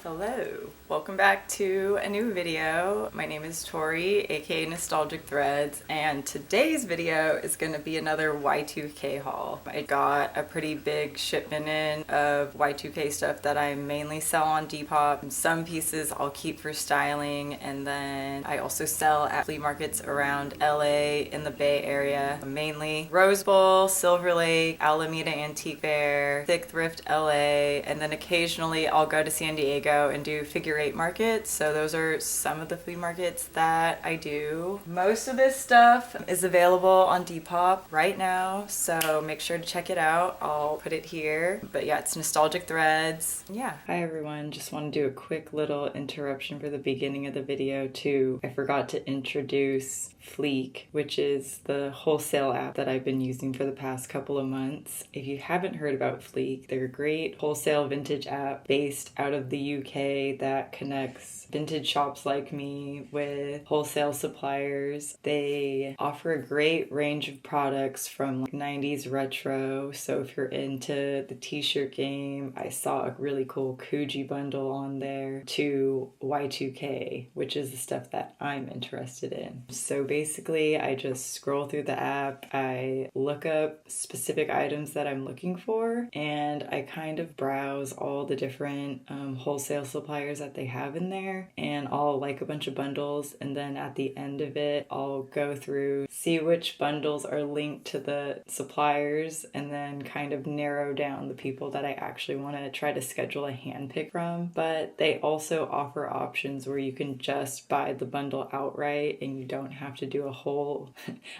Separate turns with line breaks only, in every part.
Hello, welcome back to a new video. My name is Tori, aka Nostalgic Threads, and today's video is going to be another Y2K haul. I got a pretty big shipment in of Y2K stuff that I mainly sell on Depop. Some pieces I'll keep for styling, and then I also sell at flea markets around LA in the Bay Area, mainly Rose Bowl, Silver Lake, Alameda Antique Fair, Thick Thrift LA, and then occasionally I'll go to San Diego and do figure eight markets. So those are some of the flea markets that I do. Most of this stuff is available on Depop right now, so make sure to check it out. I'll put it here. But yeah, it's Nostalgic Threads. Yeah. Hi everyone, just want to do a quick little interruption for the beginning of the video too. I forgot to introduce Fleek, which is the wholesale app that I've been using for the past couple of months. If you haven't heard about Fleek, they're a great wholesale vintage app based out of the UK that connects vintage shops like me with wholesale suppliers. They offer a great range of products from like 90s retro. So if you're into the t-shirt game, I saw a really cool Coogee bundle on there, to Y2K, which is the stuff that I'm interested in. So basically I just scroll through the app, I look up specific items that I'm looking for, and I kind of browse all the different wholesale suppliers that they have in there, and I'll like a bunch of bundles, and then at the end of it I'll go through, see which bundles are linked to the suppliers, and then kind of narrow down the people that I actually want to try to schedule a hand pick from. But they also offer options where you can just buy the bundle outright and you don't have to do a whole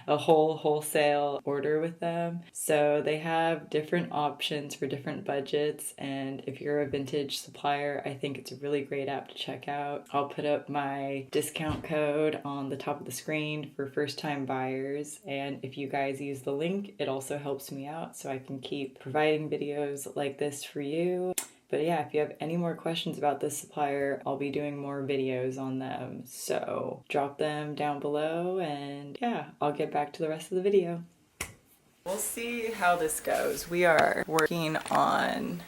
wholesale order with them. So they have different options for different budgets, and if you're a vintage supplier, I think it's a really great app to check out. I'll put up my discount code on the top of the screen for first-time buyers, and if you guys use the link, it also helps me out so I can keep providing videos like this for you. But yeah, if you have any more questions about this supplier, I'll be doing more videos on them. So drop them down below, and yeah, I'll get back to the rest of the video. We'll see how this goes. We are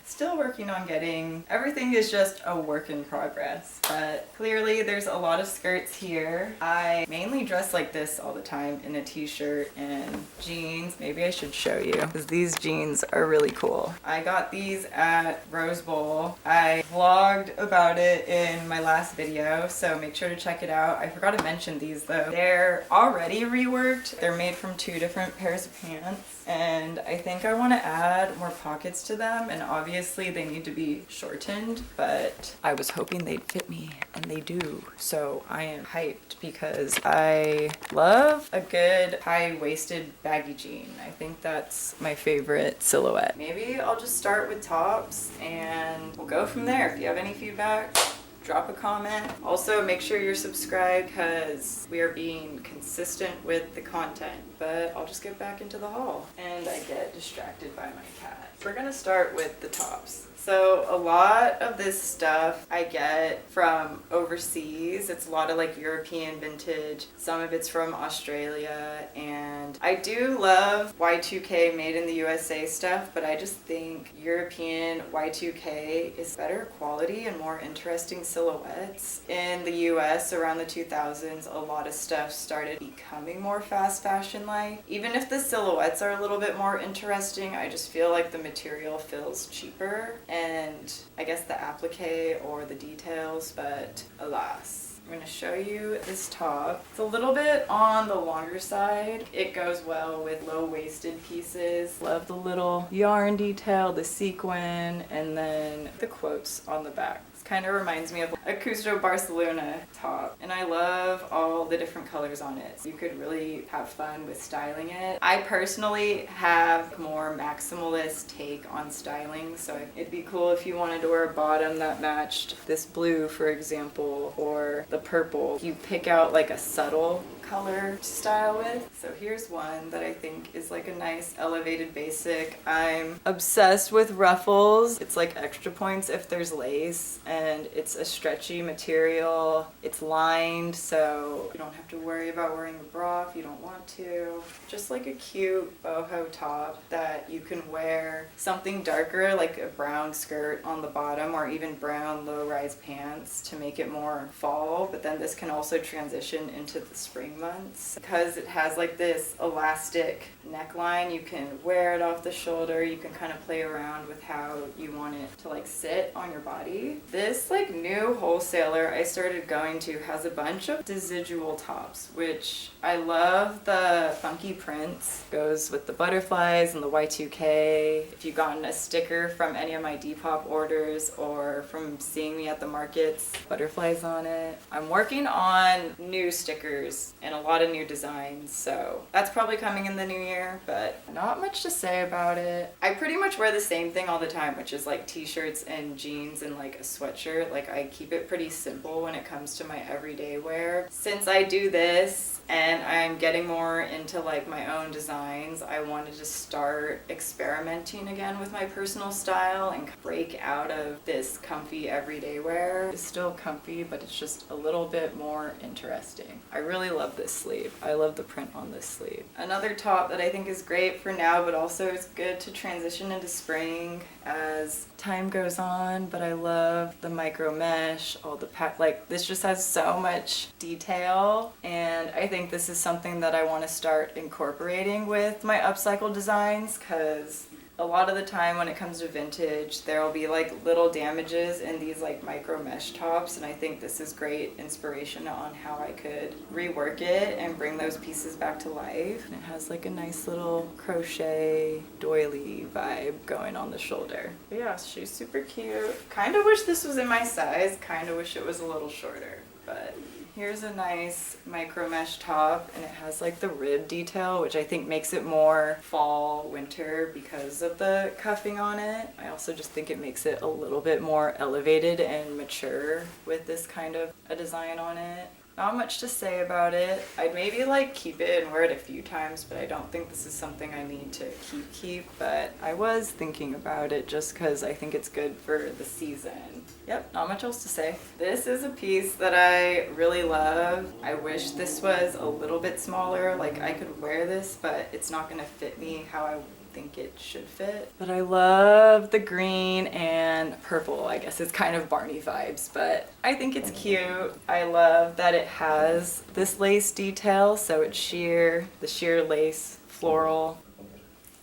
still working on getting, everything is just a work in progress, but clearly there's a lot of skirts here. I mainly dress like this all the time in a t-shirt and jeans. Maybe I should show you because these jeans are really cool. I got these at Rose Bowl. I vlogged about it in my last video, so make sure to check it out. I forgot to mention these though. They're already reworked. They're made from two different pairs of pants, and I think I want to add more pockets to them, and obviously they need to be shortened, but I was hoping they'd fit me, and they do. So I am hyped because I love a good high-waisted baggy jean. I think that's my favorite silhouette. Maybe I'll just start with tops and we'll go from there. If you have any feedback, drop a comment. Also, make sure you're subscribed because we are being consistent with the content. But I'll just get back into the haul. And I get distracted by my cat. We're gonna start with the tops. So a lot of this stuff I get from overseas. It's a lot of like European vintage. Some of it's from Australia. And I do love Y2K made in the USA stuff, but I just think European Y2K is better quality and more interesting silhouettes. In the US around the 2000s, a lot of stuff started becoming more fast fashion like. Even if the silhouettes are a little bit more interesting, I just feel like the material feels cheaper, and I guess the applique or the details, but alas. I'm going to show you this top. It's a little bit on the longer side. It goes well with low-waisted pieces. Love the little yarn detail, the sequin, and then the quotes on the back. Kind of reminds me of a Custo Barcelona top, and I love all the different colors on it. You could really have fun with styling it. I personally have a more maximalist take on styling, so it'd be cool if you wanted to wear a bottom that matched this blue, for example, or the purple. You pick out like a subtle color to style with. So here's one that I think is like a nice elevated basic. I'm obsessed with ruffles. It's like extra points if there's lace, and and it's a stretchy material. It's lined, so you don't have to worry about wearing a bra if you don't want to. Just like a cute boho top that you can wear something darker, like a brown skirt on the bottom, or even brown low-rise pants to make it more fall. But then this can also transition into the spring months because it has like this elastic neckline. You can wear it off the shoulder. You can kind of play around with how you want it to like sit on your body. This like new wholesaler I started going to has a bunch of residual tops, which I love. The funky prints goes with the butterflies and the Y2K. If you've gotten a sticker from any of my Depop orders or from seeing me at the markets, butterflies on it. I'm working on new stickers and a lot of new designs, so that's probably coming in the new year, but not much to say about it. I pretty much wear the same thing all the time, which is like t-shirts and jeans and like a sweatshirt. Like I keep it pretty simple when it comes to my everyday wear. Since I do this and I'm getting more into like my own designs, I wanted to start experimenting again with my personal style and break out of this comfy everyday wear. It's still comfy, but it's just a little bit more interesting. I really love this sleeve. I love the print on this sleeve. Another top that I think is great for now, but also is good to transition into spring as time goes on, but I love the micro mesh, all the like this just has so much detail, and I think this is something that I want to start incorporating with my upcycle designs, because a lot of the time when it comes to vintage, there will be like little damages in these like micro mesh tops, and I think this is great inspiration on how I could rework it and bring those pieces back to life. And it has like a nice little crochet doily vibe going on the shoulder. But yeah, she's super cute. Kind of wish this was in my size, kind of wish it was a little shorter, but here's a nice micro mesh top, and it has like the rib detail, which I think makes it more fall winter because of the cuffing on it. I also just think it makes it a little bit more elevated and mature with this kind of a design on it. Not much to say about it. I'd maybe like keep it and wear it a few times, but I don't think this is something I need to keep. But I was thinking about it just because I think it's good for the season. Yep, not much else to say. This is a piece that I really love. I wish this was a little bit smaller. Like I could wear this, but it's not gonna fit me how I think it should fit. But I love the green and purple. I guess it's kind of Barney vibes, but I think it's cute. I love that it has this lace detail, so it's sheer, the sheer lace floral.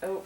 Oh.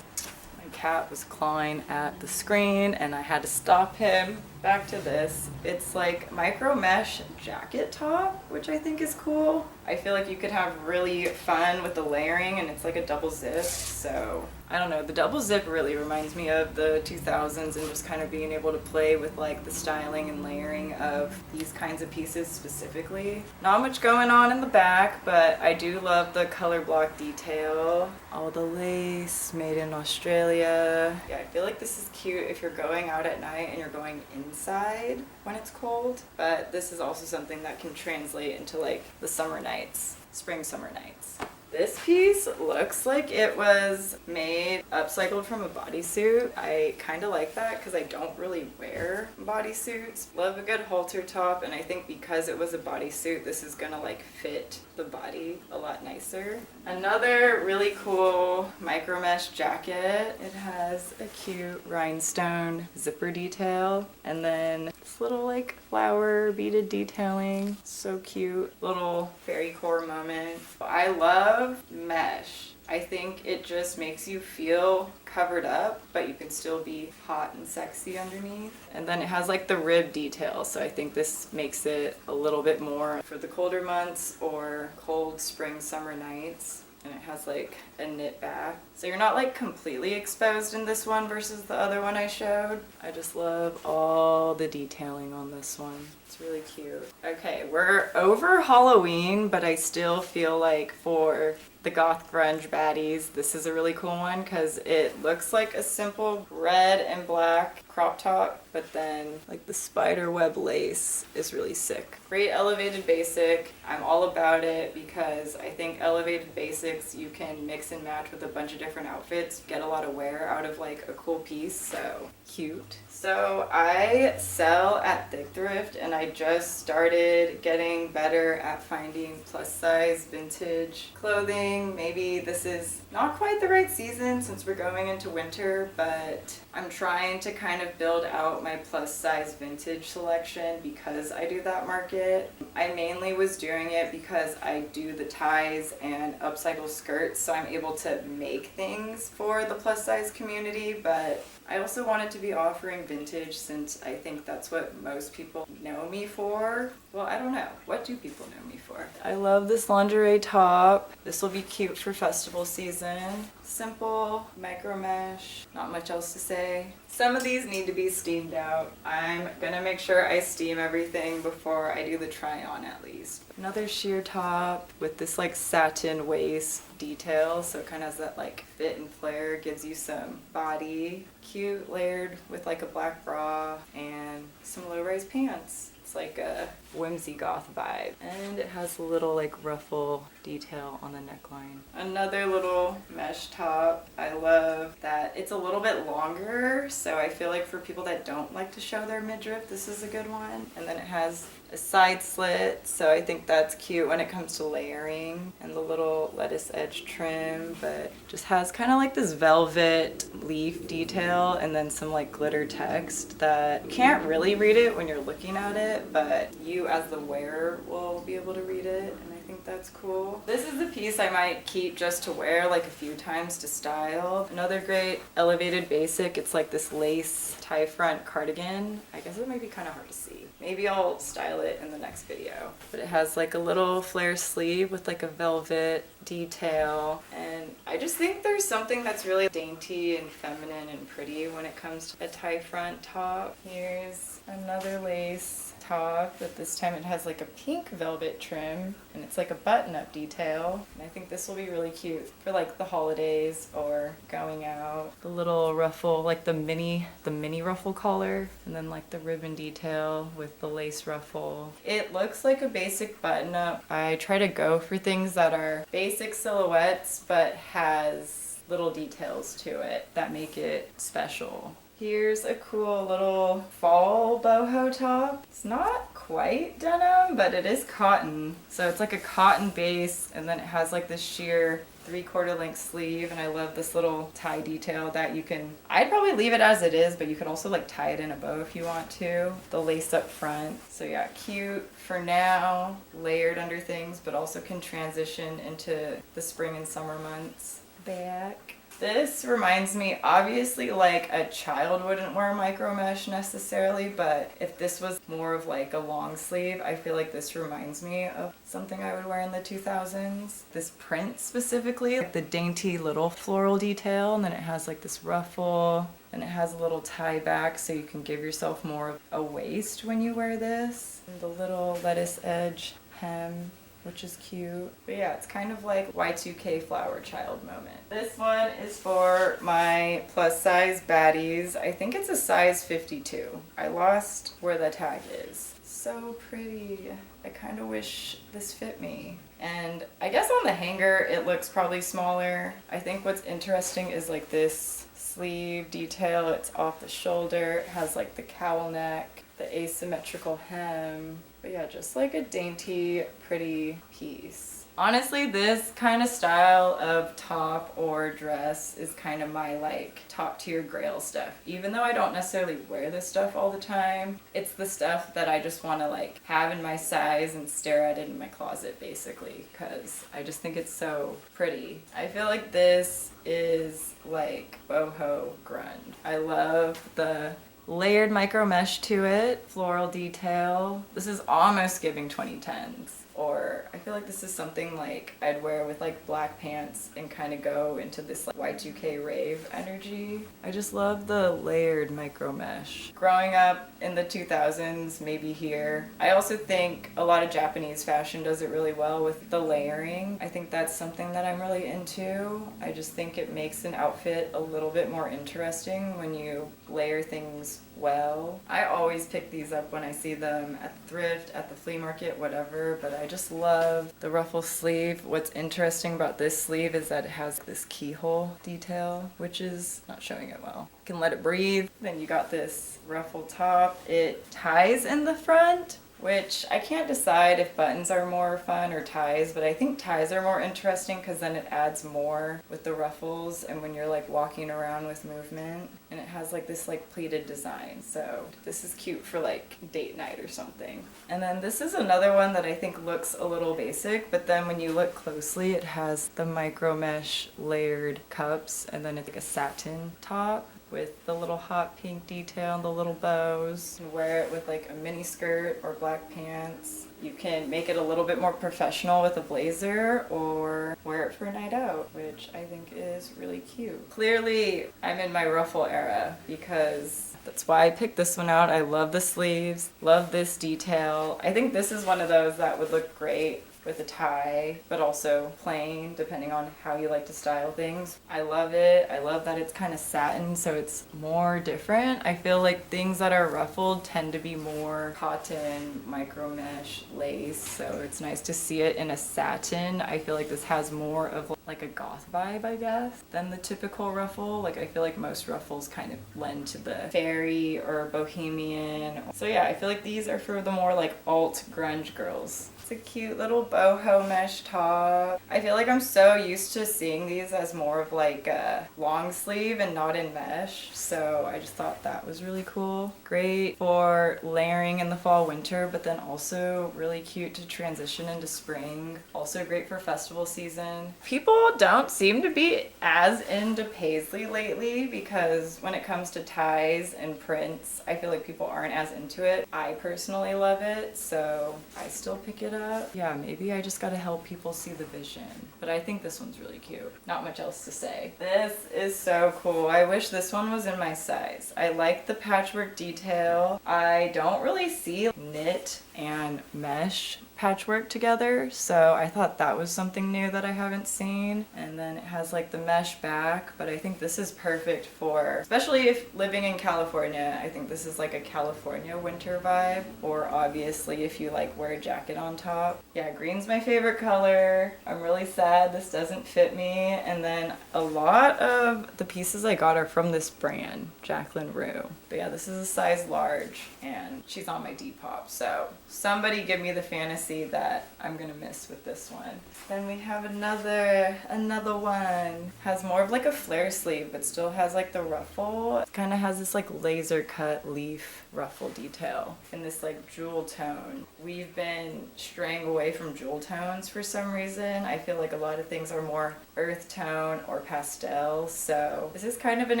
My cat was clawing at the screen and I had to stop him. Back to this. It's like micro mesh jacket top, which I think is cool. I feel like you could have really fun with the layering, and it's like a double zip, so I don't know. The double zip really reminds me of the 2000s and just kind of being able to play with like the styling and layering of these kinds of pieces specifically. Not much going on in the back, but I do love the color block detail. All the lace made in Australia. Yeah, I feel like this is cute if you're going out at night and you're going inside when it's cold, but this is also something that can translate into like the summer nights, spring summer nights. This piece looks like it was made upcycled from a bodysuit. I kind of like that because I don't really wear bodysuits. Love a good halter top, and I think because it was a bodysuit, this is gonna like fit the body a lot nicer. Another really cool micro mesh jacket. It has a cute rhinestone zipper detail, and then this little like flower beaded detailing. So cute. Little fairy core moment. I love mesh. I think it just makes you feel covered up, but you can still be hot and sexy underneath. And then it has like the rib detail, so I think this makes it a little bit more for the colder months or cold spring summer nights. And it has like a knit back, so you're not like completely exposed in this one versus the other one I showed. I just love all the detailing on this one. It's really cute. Okay, we're over Halloween, but I still feel like for the goth grunge baddies, this is a really cool one because it looks like a simple red and black crop top, but then like the spider web lace is really sick. Great elevated basic. I'm all about it because I think elevated basics you can mix and match with a bunch of different outfits, get a lot of wear out of like a cool piece, so cute. So I sell at Thick Thrift and I just started getting better at finding plus size vintage clothing. Maybe this is not quite the right season since we're going into winter, but I'm trying to kind of build out my plus size vintage selection because I do that market. I mainly was doing it because I do the ties and upcycle skirts, so I'm able to make things for the plus size community, but I also wanted to be offering vintage since I think that's what most people know me for. Well, I don't know. What do people know me for? I love this lingerie top. This will be cute for festival season. Simple, micro mesh, not much else to say. Some of these need to be steamed out. I'm gonna make sure I steam everything before I do the try on at least. Another sheer top with this like satin waist detail, so it kind of has that like fit and flare, gives you some body. Cute, layered with like a black bra and some low-rise pants. It's like a whimsy goth vibe, and it has a little like ruffle detail on the neckline. Another little mesh top. I love that it's a little bit longer, so I feel like for people that don't like to show their midriff, this is a good one. And then it has a side slit, so I think that's cute when it comes to layering, and the little lettuce edge trim, but just has kind of like this velvet leaf detail and then some like glitter text that you can't really read it when you're looking at it, but you as the wearer will be able to read it, and I think that's cool. This is the piece I might keep just to wear like a few times to style. Another great elevated basic, it's like this lace tie front cardigan. I guess it might be kind of hard to see. Maybe I'll style it in the next video. But it has like a little flare sleeve with like a velvet detail, and I just think there's something that's really dainty and feminine and pretty when it comes to a tie front top. Here's another lace top, but this time it has like a pink velvet trim and it's like a button-up detail, and I think this will be really cute for like the holidays or going out. The little ruffle, like the mini ruffle collar, and then like the ribbon detail with the lace ruffle. It looks like a basic button-up. I try to go for things that are basic silhouettes but has little details to it that make it special. Here's a cool little fall boho top. It's not quite denim, but it is cotton. So it's like a cotton base, and then it has like this sheer 3/4 length sleeve, and I love this little tie detail that you can, I'd probably leave it as it is, but you could also like tie it in a bow if you want to. The lace up front. So yeah, cute for now, layered under things, but also can transition into the spring and summer months. Back. This reminds me, obviously like a child wouldn't wear micro mesh necessarily, but if this was more of like a long sleeve, I feel like this reminds me of something I would wear in the 2000s. This print specifically, like the dainty little floral detail, and then it has like this ruffle, and it has a little tie back so you can give yourself more of a waist when you wear this. And the little lettuce edge hem, which is cute. But yeah, it's kind of like Y2K flower child moment. This one is for my plus size baddies. I think it's a size 52. I lost where the tag is. So pretty. I kind of wish this fit me. And I guess on the hanger, it looks probably smaller. I think what's interesting is like this sleeve detail. It's off the shoulder. It has like the cowl neck, the asymmetrical hem. But yeah, just like a dainty, pretty piece. Honestly, this kind of style of top or dress is kind of my like top tier grail stuff. Even though I don't necessarily wear this stuff all the time, it's the stuff that I just want to like have in my size and stare at it in my closet basically, because I just think it's so pretty. I feel like this is like boho grunge. I love the layered micro mesh to it, floral detail. This is almost giving 2010s. or I feel like this is something like I'd wear with like black pants and kind of go into this like Y2K rave energy. I just love the layered micro mesh. Growing up in the 2000s, maybe here, I also think a lot of Japanese fashion does it really well with the layering. I think that's something that I'm really into. I just think it makes an outfit a little bit more interesting when you layer things well. I always pick these up when I see them at the thrift, at the flea market, whatever, but I just love the ruffle sleeve. What's interesting about this sleeve is that it has this keyhole detail, which is not showing it well. You can let it breathe. Then you got this ruffle top. It ties in the front, which I can't decide if buttons are more fun or ties, but I think ties are more interesting because then it adds more with the ruffles and when you're like walking around with movement. And it has like this like pleated design, so this is cute for like date night or something. And then this is another one that I think looks a little basic, but then when you look closely it has the micro mesh layered cups and then it's like a satin top with the little hot pink detail and the little bows. You can wear it with like a mini skirt or black pants. You can make it a little bit more professional with a blazer or wear it for a night out, which I think is really cute. Clearly, I'm in my ruffle era because that's why I picked this one out. I love the sleeves, love this detail. I think this is one of those that would look great with a tie, but also plain, depending on how you like to style things. I love it. I love that it's kind of satin, so it's more different. I feel like things that are ruffled tend to be more cotton, micro mesh, lace, so it's nice to see it in a satin. I feel like this has more of like a goth vibe, I guess, than the typical ruffle. Like I feel like most ruffles kind of lend to the fairy or bohemian. So yeah, I feel like these are for the more like alt grunge girls. It's a cute little boho mesh top. I feel like I'm so used to seeing these as more of like a long sleeve and not in mesh, so I just thought that was really cool. Great for layering in the fall winter, but then also really cute to transition into spring. Also great for festival season. People don't seem to be as into paisley lately because when it comes to ties and prints, I feel like people aren't as into it. I personally love it, so I still pick it up. Yeah, maybe I just gotta help people see the vision. But I think this one's really cute. Not much else to say. This is so cool. I wish this one was in my size. I like the patchwork detail. I don't really see knit and mesh patchwork together, so I thought that was something new that I haven't seen. And then it has like the mesh back, but I think this is perfect for, especially if living in California, I think this is like a California winter vibe, or obviously if you like wear a jacket on top. Yeah, green's my favorite color. I'm really sad this doesn't fit me. And then a lot of the pieces I got are from this brand, Jacqueline Rue. But yeah, this is a size large and she's on my Depop, so somebody give me the fantasy that I'm gonna miss with this one. Then we have another one. Has more of like a flare sleeve, but still has like the ruffle. It kind of has this like laser cut leaf ruffle detail in this like jewel tone. We've been straying away from jewel tones for some reason. I feel like a lot of things are more earth tone or pastel, so this is kind of an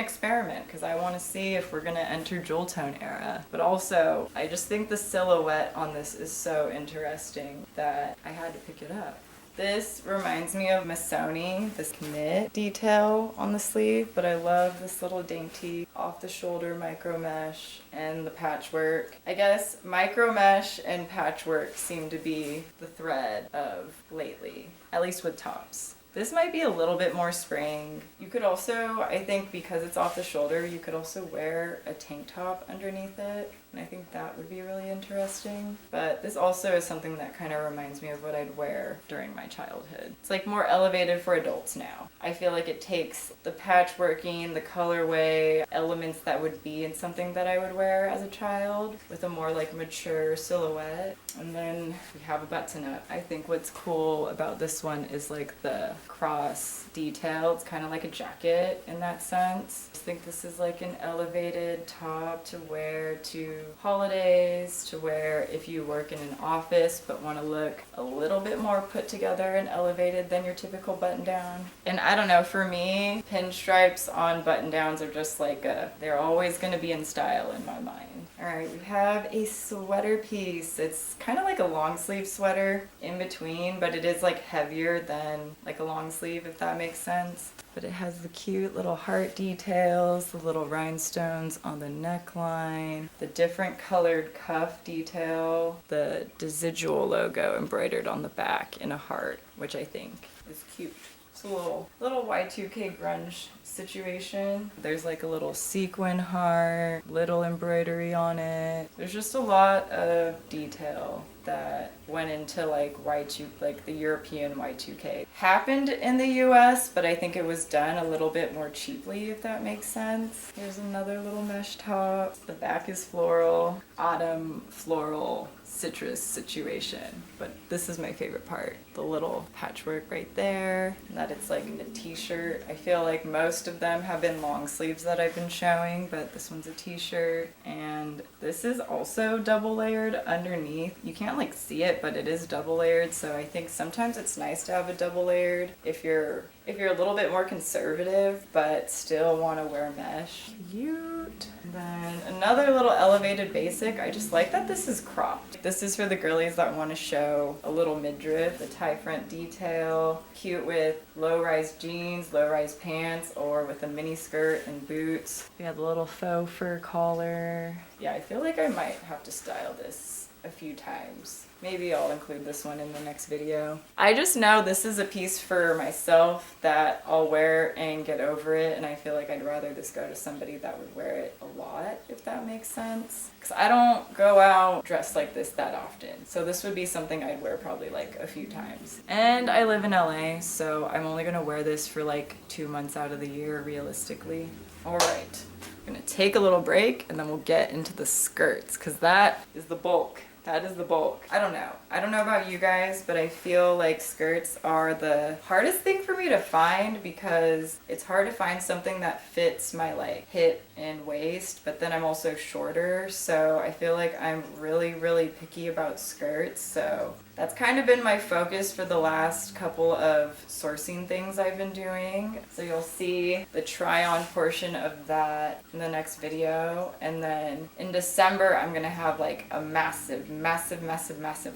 experiment because I want to see if we're gonna enter jewel tone era. But also, I just think the silhouette on this is so interesting that I had to pick it up. This reminds me of Missoni, this knit detail on the sleeve, but I love this little dainty off-the-shoulder micro mesh and the patchwork. I guess micro mesh and patchwork seem to be the thread of lately, at least with tops. This might be a little bit more spring. You could also, I think because it's off the shoulder, you could also wear a tank top underneath it. And I think that would be really interesting. But this also is something that kind of reminds me of what I'd wear during my childhood. It's like more elevated for adults now. I feel like it takes the patchworking, the colorway, elements that would be in something that I would wear as a child with a more like mature silhouette. And then we have a button up. I think what's cool about this one is like the cross detail. It's kind of like a jacket in that sense. I think this is like an elevated top to wear to holidays, to wear if you work in an office but want to look a little bit more put together and elevated than your typical button down. And I don't know, for me, pinstripes on button downs are just like they're always going to be in style in my mind. All right, we have a sweater piece. It's kind of like a long sleeve sweater in between, but it is like heavier than like a long sleeve, if that makes sense. But it has the cute little heart details, the little rhinestones on the neckline, the different colored cuff detail, the Desidual logo embroidered on the back in a heart, which I think is cute. It's a little Y2K grunge situation. There's like a little sequin heart, little embroidery on it. There's just a lot of detail that went into like like the European Y2K. Happened in the US, but I think it was done a little bit more cheaply, if that makes sense. Here's another little mesh top. The back is floral, autumn floral citrus situation, but this is my favorite part, the little patchwork right there, and that it's like a t-shirt. I feel like most of them have been long sleeves that I've been showing, but this one's a t-shirt, and this is also double layered underneath. You can't like see it, but it is double layered, so I think sometimes it's nice to have a double layered if you're a little bit more conservative but still want to wear mesh. Cute. And then another little elevated basic. I just like that this is cropped. This is for the girlies that want to show a little midriff. The tie front detail, cute with low-rise jeans, low-rise pants, or with a mini skirt and boots. We have the little faux fur collar. Yeah, I feel like I might have to style this a few times. Maybe I'll include this one in the next video. I just know this is a piece for myself that I'll wear and get over it, and I feel like I'd rather this go to somebody that would wear it a lot, if that makes sense. Because I don't go out dressed like this that often, so this would be something I'd wear probably like a few times. And I live in LA, so I'm only gonna wear this for like 2 months out of the year, realistically. All right, I'm gonna take a little break and then we'll get into the skirts, because that is the bulk. That is the bulk. I don't know about you guys, but I feel like skirts are the hardest thing for me to find, because it's hard to find something that fits my like hip and waist, but then I'm also shorter, so I feel like I'm really picky about skirts. So that's kind of been my focus for the last couple of sourcing things I've been doing. So you'll see the try on portion of that in the next video. And then in December, I'm gonna have like a massive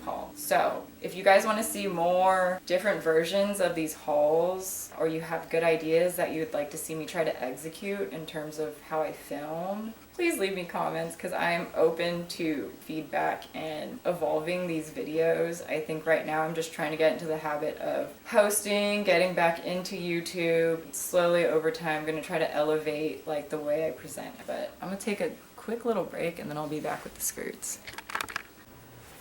haul. So if you guys wanna see more different versions of these hauls, or you have good ideas that you'd like to see me try to execute in terms of how I film, please leave me comments, because I'm open to feedback and evolving these videos. I think right now I'm just trying to get into the habit of posting, getting back into YouTube. Slowly over time, I'm gonna try to elevate like the way I present. But I'm gonna take a quick little break and then I'll be back with the skirts.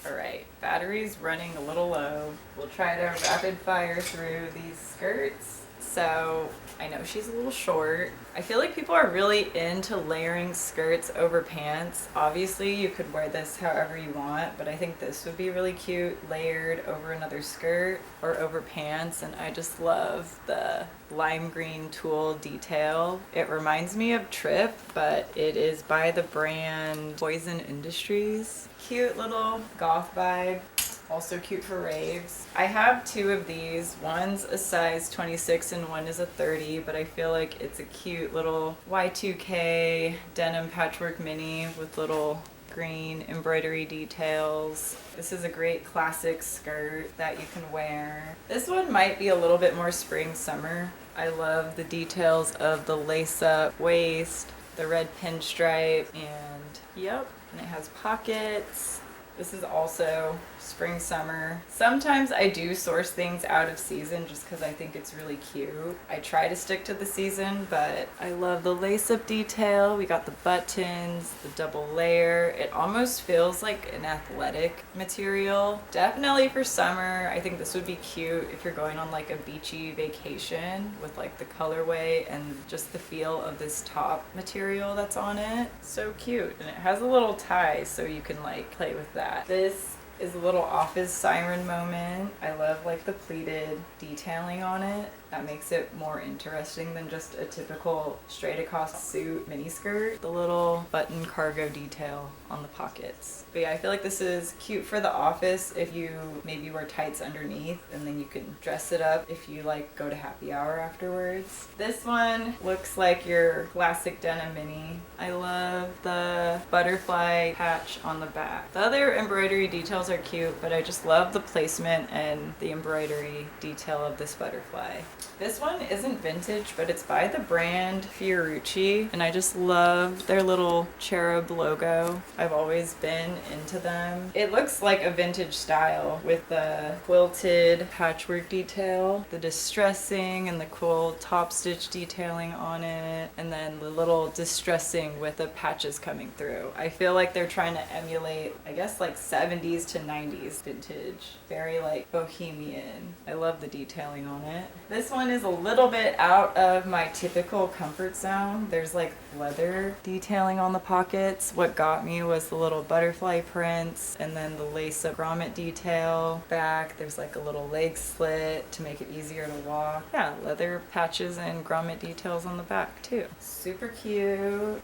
All right, battery's running a little low. We'll try to rapid fire through these skirts. So I know she's a little short. I feel like people are really into layering skirts over pants. Obviously you could wear this however you want, but I think this would be really cute layered over another skirt or over pants. And I just love the lime green tulle detail. It reminds me of Trip, but it is by the brand Poison Industries. Cute little goth vibe. Also cute for raves. I have 2 of these. One's a size 26 and one is a 30, but I feel like it's a cute little Y2K denim patchwork mini with little green embroidery details. This is a great classic skirt that you can wear. This one might be a little bit more spring summer. I love the details of the lace-up waist, the red pinstripe, and yep, and it has pockets. This is also spring summer. Sometimes I do source things out of season just because I think it's really cute. I try to stick to the season, but I love the lace-up detail. We got the buttons, the double layer. It almost feels like an athletic material. Definitely for summer. I think this would be cute if you're going on like a beachy vacation with like the colorway and just the feel of this top material that's on it. So cute. And it has a little tie so you can like play with that. This is a little office siren moment. I love like the pleated detailing on it. That makes it more interesting than just a typical straight across suit mini skirt. The little button cargo detail on the pockets. But yeah, I feel like this is cute for the office if you maybe wear tights underneath, and then you can dress it up if you like go to happy hour afterwards. This one looks like your classic denim mini. I love the butterfly patch on the back. The other embroidery details are cute, but I just love the placement and the embroidery detail of this butterfly. This one isn't vintage, but it's by the brand Fiorucci, and I just love their little cherub logo. I've always been into them. It looks like a vintage style with the quilted patchwork detail, the distressing and the cool top stitch detailing on it, and then the little distressing with the patches coming through. I feel like they're trying to emulate, I guess, like 70s to 90s vintage. Very like bohemian. I love the detailing on it. This one is a little bit out of my typical comfort zone. There's like leather detailing on the pockets. What got me was the little butterfly prints and then the lace up grommet detail. Back, there's like a little leg slit to make it easier to walk. Yeah, leather patches and grommet details on the back too. Super cute.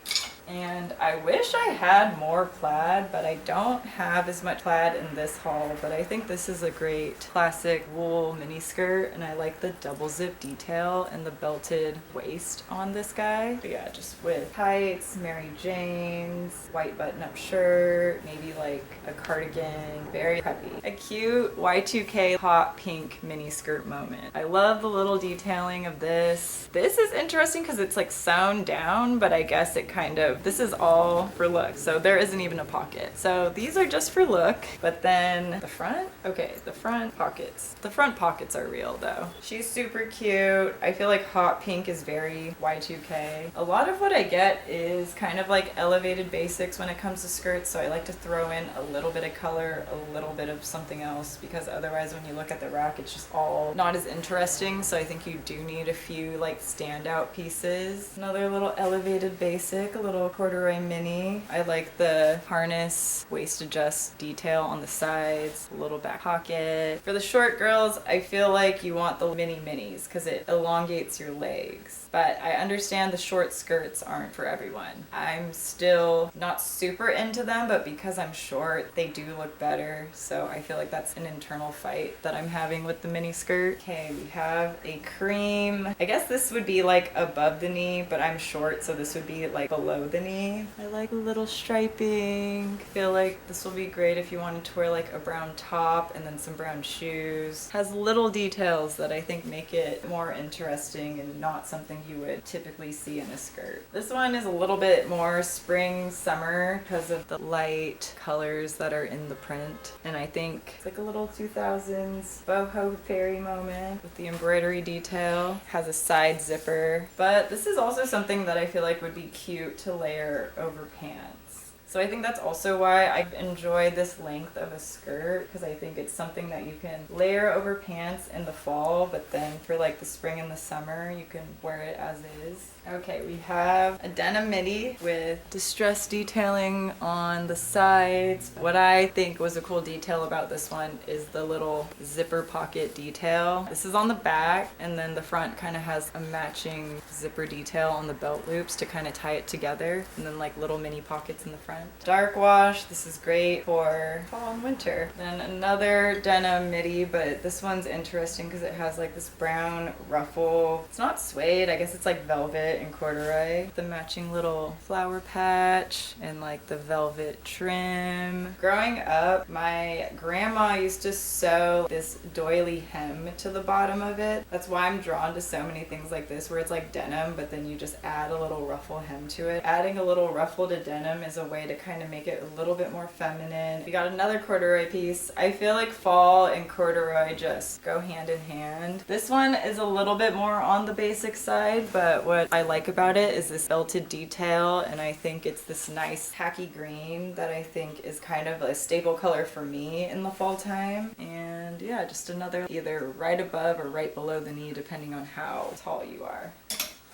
And I wish I had more plaid, but I don't have as much plaid in this haul. But I think this is a great classic wool mini skirt, and I like the double zip detail and the belted waist on this guy. But yeah, just with tights, Mary Jane's, white button-up shirt, maybe like a cardigan, very preppy. A cute Y2K hot pink mini skirt moment. I love the little detailing of this. This is interesting because it's like sewn down, but I guess it kind of, this is all for look, so there isn't even a pocket. So these are just for look, but then the front? Okay, the front pockets. The front pockets are real though. She's super cute. I feel like hot pink is very Y2K. A lot of what I get is kind of like elevated basics when it comes to skirts, so I like to throw in a little bit of color, a little bit of something else, because otherwise when you look at the rack, it's just all not as interesting. So I think you do need a few like standout pieces. Another little elevated basic, a little corduroy mini. I like the harness waist adjust detail on the sides, a little back pocket. For the short girls, I feel like you want the mini minis because it elongates your legs. But I understand the short skirts aren't for everyone. I'm still not super into them, but because I'm short, they do look better. So I feel like that's an internal fight that I'm having with the mini skirt. Okay, we have a cream. I guess this would be like above the knee, but I'm short, so this would be like below the knee. I like a little striping. I feel like this will be great if you wanted to wear like a brown top and then some brown shoes. Has little details that I think make it more interesting and not something you would typically see in a skirt. This one is a little bit more spring, summer because of the light colors that are in the print. And I think it's like a little 2000s boho fairy moment with the embroidery detail. Has a side zipper. But this is also something that I feel like would be cute to layer over pants. So I think that's also why I enjoy this length of a skirt, because I think it's something that you can layer over pants in the fall, but then for like the spring and the summer, you can wear it as is. Okay, we have a denim midi with distress detailing on the sides. What I think was a cool detail about this one is the little zipper pocket detail. This is on the back, and then the front kind of has a matching zipper detail on the belt loops to kind of tie it together, and then like little mini pockets in the front. Dark wash, this is great for fall and winter. Then another denim midi, but this one's interesting because it has like this brown ruffle. It's not suede, I guess it's like velvet and corduroy. The matching little flower patch and like the velvet trim. Growing up, my grandma used to sew this doily hem to the bottom of it. That's why I'm drawn to so many things like this where it's like denim, but then you just add a little ruffle hem to it. Adding a little ruffle to denim is a way to kind of make it a little bit more feminine. We got another corduroy piece. I feel like fall and corduroy just go hand in hand. This one is a little bit more on the basic side, but what I like about it is this belted detail, and I think it's this nice tacky green that I think is kind of a staple color for me in the fall time. And yeah, just another either right above or right below the knee depending on how tall you are.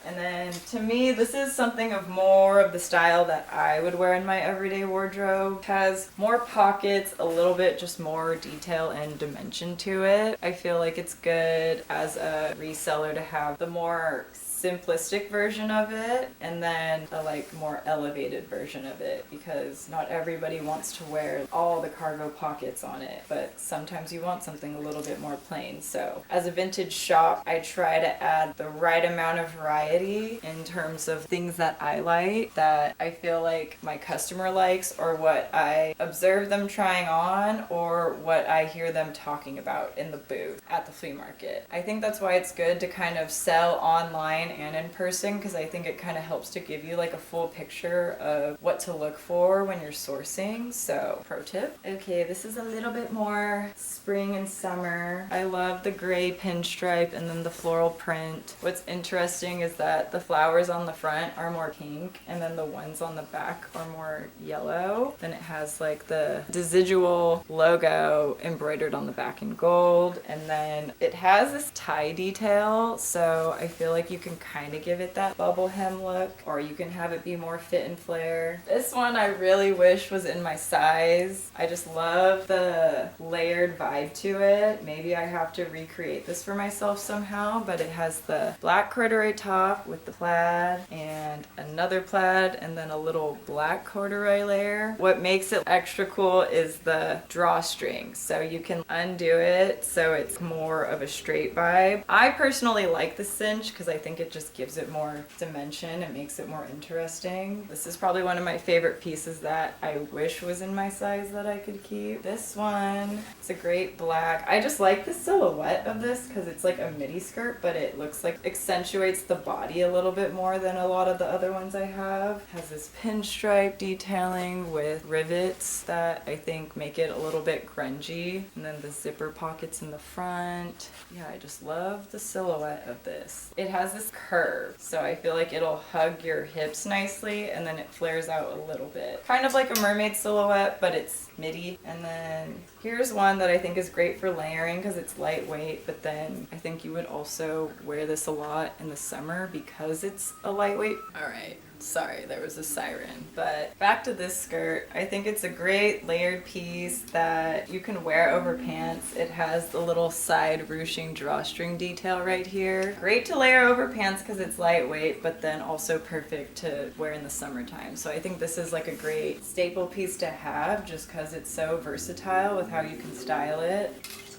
And then to me, this is something of more of the style that I would wear in my everyday wardrobe. It has more pockets, a little bit just more detail and dimension to it. I feel like it's good as a reseller to have the more simplistic version of it and then a like more elevated version of it, because not everybody wants to wear all the cargo pockets on it, but sometimes you want something a little bit more plain. So as a vintage shop, I try to add the right amount of variety in terms of things that I like, that I feel like my customer likes, or what I observe them trying on, or what I hear them talking about in the booth at the flea market. I think that's why it's good to kind of sell online and in person, because I think it kind of helps to give you like a full picture of what to look for when you're sourcing. So pro tip. Okay, this is a little bit more spring and summer. I love the gray pinstripe and then the floral print. What's interesting is that the flowers on the front are more pink and then the ones on the back are more yellow. Then it has like the residual logo embroidered on the back in gold, and then it has this tie detail, so I feel like you can kind of give it that bubble hem look, or you can have it be more fit and flare. This one I really wish was in my size. I just love the layered vibe to it. Maybe I have to recreate this for myself somehow, but it has the black corduroy top with the plaid and another plaid and then a little black corduroy layer. What makes it extra cool is the drawstring, so you can undo it so it's more of a straight vibe. I personally like the cinch because I think it just gives it more dimension. It makes it more interesting. This is probably one of my favorite pieces that I wish was in my size that I could keep. This one, it's a great black. I just like the silhouette of this because it's like a midi skirt, but it looks like accentuates the body a little bit more than a lot of the other ones I have. It has this pinstripe detailing with rivets that I think make it a little bit grungy, and then the zipper pockets in the front. Yeah, I just love the silhouette of this. It has this curve, so I feel like it'll hug your hips nicely and then it flares out a little bit. Kind of like a mermaid silhouette, but it's midi. And then here's one that I think is great for layering because it's lightweight, but then I think you would also wear this a lot in the summer because it's a lightweight. All right. Sorry, there was a siren. But back to this skirt. I think it's a great layered piece that you can wear over pants. It has the little side ruching drawstring detail right here. Great to layer over pants because it's lightweight, but then also perfect to wear in the summertime. So I think this is like a great staple piece to have just because it's so versatile with how you can style it.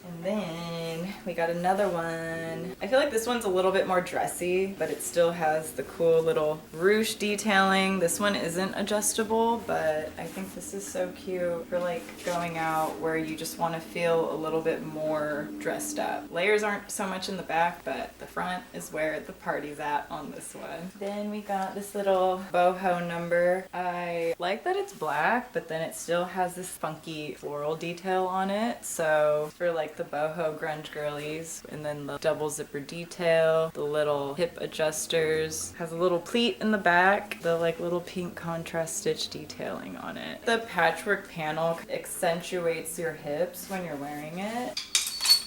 And then we got another one. I feel like this one's a little bit more dressy, but it still has the cool little ruche detailing. This one isn't adjustable, but I think this is so cute for like going out where you just want to feel a little bit more dressed up. Layers aren't so much in the back, but the front is where the party's at on this one. Then we got this little boho number. I like that it's black, but then it still has this funky floral detail on it. So for like the boho grunge girlies, and then the double zipper detail, the little hip adjusters, has a little pleat in the back, the like little pink contrast stitch detailing on it. The patchwork panel accentuates your hips when you're wearing it.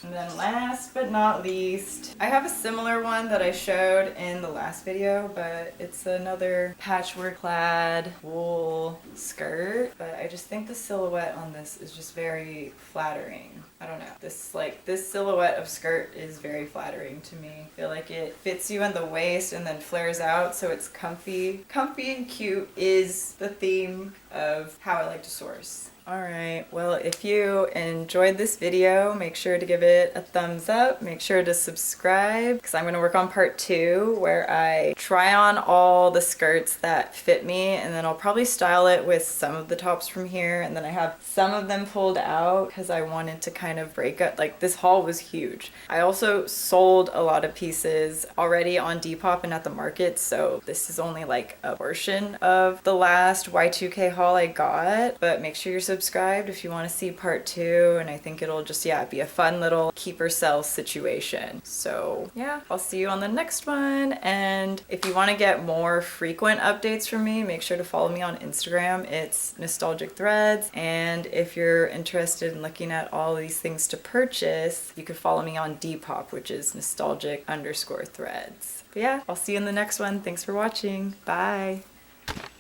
And then last but not least, I have a similar one that I showed in the last video, but it's another patchwork plaid wool skirt. But I just think the silhouette on this is just very flattering. I don't know. This silhouette of skirt is very flattering to me. I feel like it fits you in the waist and then flares out, so it's comfy. Comfy and cute is the theme of how I like to source. Alright, well, if you enjoyed this video, make sure to give it a thumbs up. Make sure to subscribe because I'm going to work on part 2 where I try on all the skirts that fit me, and then I'll probably style it with some of the tops from here, and then I have some of them pulled out because I wanted to kind of break up. Like, this haul was huge. I also sold a lot of pieces already on Depop and at the market, so this is only like a portion of the last Y2K haul I got, but make sure you're subscribed if you want to see part 2, and I think it'll just, yeah, be a fun little keep or sell situation. So yeah, I'll see you on the next one. And if you want to get more frequent updates from me, make sure to follow me on Instagram. It's Nostalgic Threads. And if you're interested in looking at all these things to purchase, you can follow me on Depop, which is nostalgic_threads. But yeah, I'll see you in the next one. Thanks for watching. Bye.